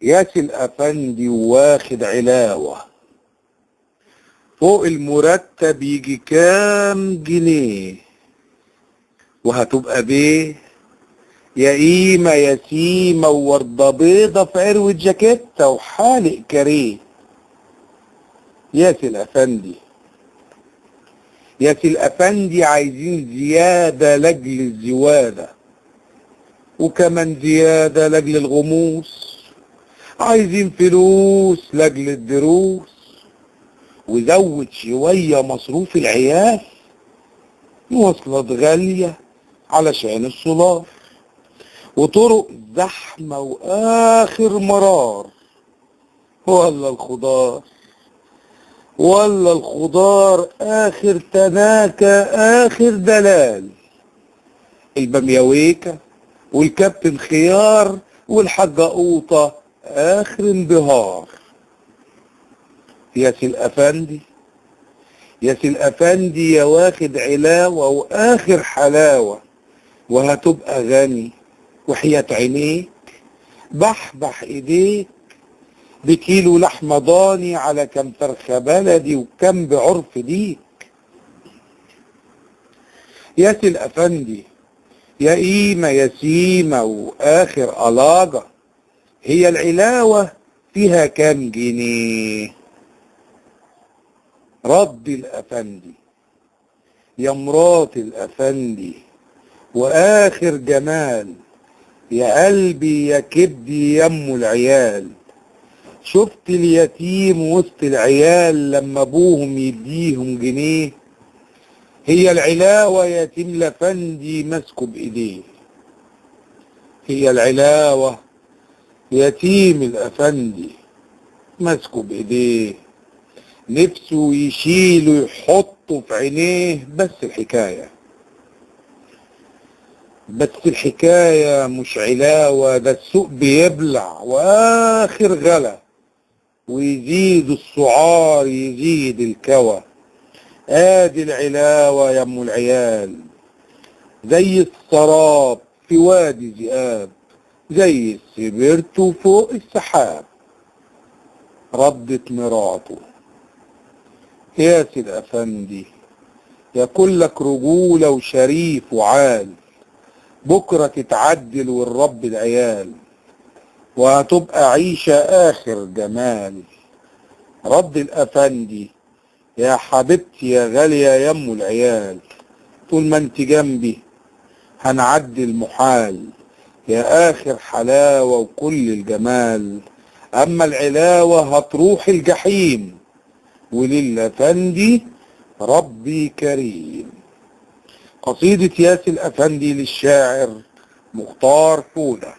ياسي الأفندي واخد علاوة فوق المرتب يجي كام جنيه، وهتبقى بيه يا قيمة يا سيمة ووردة بيضة في عروة جاكيتة وحالق كاريه. ياسي الأفندي ياسي الأفندي عايزين زيادة لأجل الزوادة، وكمان زيادة لأجل الغموس، عايزين فلوس لأجل الدروس، وزود شوية مصروف العيال، مواصلات غالية علشان الصلاة، وطرق زحمة وآخر مرار، ولا الخضار آخر تناكة آخر دلال، البامياويكا والكابتن خيار والحاجة قوطة آخر انبهار. ياسي الأفندي يا واخد علاوة وآخر حلاوة، وهتبقى غني وحياة عينيك بحبح ايديك بكيلو لحمة ضاني على كم فرخة بلدي وكم بعرف ديك. ياسي الأفندي يا قيمة يا سيمة وآخر قلاجة، هي العلاوة فيها كام جنيه؟ رد الأفندي يا مرات الأفندي وآخر جمال، يا قلبي يا كبدي يا ام العيال، شفت اليتيم وسط العيال لما ابوهم يديهم جنيه؟ هي العلاوة يتيم الأفندي ماسكه بإيديه، هي العلاوة يتيم الأفندي ماسكه بإيديه، نفسه يشيله يحطه في عينيه، بس الحكاية مش علاوة، ده السوق بيبلع وآخر غلا، ويزيد السعار يزيد الكوى. ادي العلاوة يا ام العيال، زي السراب في وادي ذئاب، زي السبرتو فوق السحاب. ردت مراته ياسي الأفندي يا كلك رجولة وشريف وعال، بكرة تتعدل والرب العيال، وهتبقى عيشة آخر جمال. رد الأفندي يا حبيبتي يا غالية يا ام العيال، طول ما انت جنبي هنعدي المحال، يا آخر حلاوة وكل الجمال، أما العلاوة هتروح الجحيم، وللأفندي ربي كريم. قصيدة ياسي الأفندي للشاعر مختار فودة.